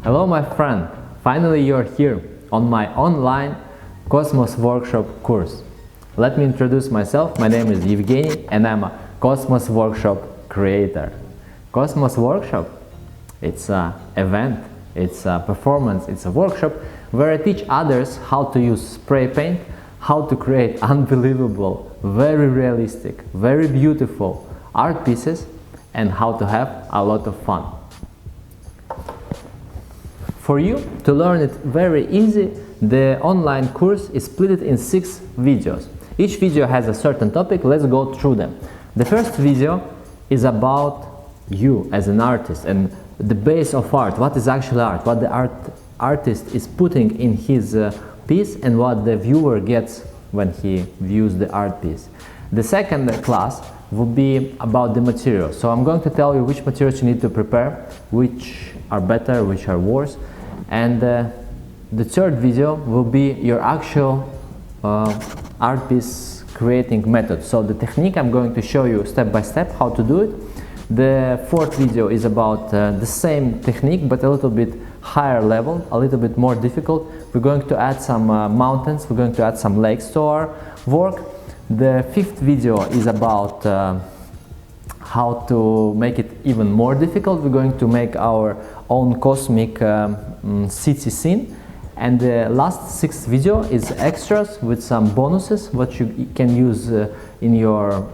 Hello my friend, finally you're here on my online Cosmos Workshop course. Let me introduce myself. My name is Evgeny and I'm a Cosmos Workshop creator. Cosmos Workshop, it's an event, it's a performance, it's a workshop where I teach others how to use spray paint, how to create unbelievable, very realistic, very beautiful art pieces and how to have a lot of fun. For you to learn it very easy, the online course is split in 6 videos. Each video has a certain topic. Let's go through them. The first video is about you as an artist and the base of art. What is actually art? What the artist is putting in his piece and what the viewer gets when he views the art piece. The second class will be about the material. So I'm going to tell you which materials you need to prepare, which are better, which are worse. And the third video will be your actual art piece creating method. So the technique I'm going to show you step by step how to do it. The fourth video is about the same technique but a little bit higher level, a little bit more difficult. We're going to add some mountains, we're going to add some lakes to our work. The fifth video is about how to make it even more difficult. We're going to make our own cosmic city scene. And the last sixth video is extras with some bonuses what you can use in your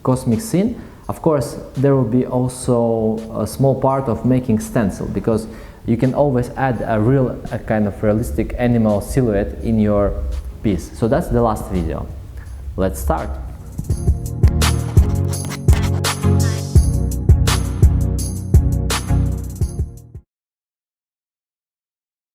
cosmic scene. Of course, there will be also a small part of making stencil because you can always add a kind of realistic animal silhouette in your piece. So that's the last video. Let's start.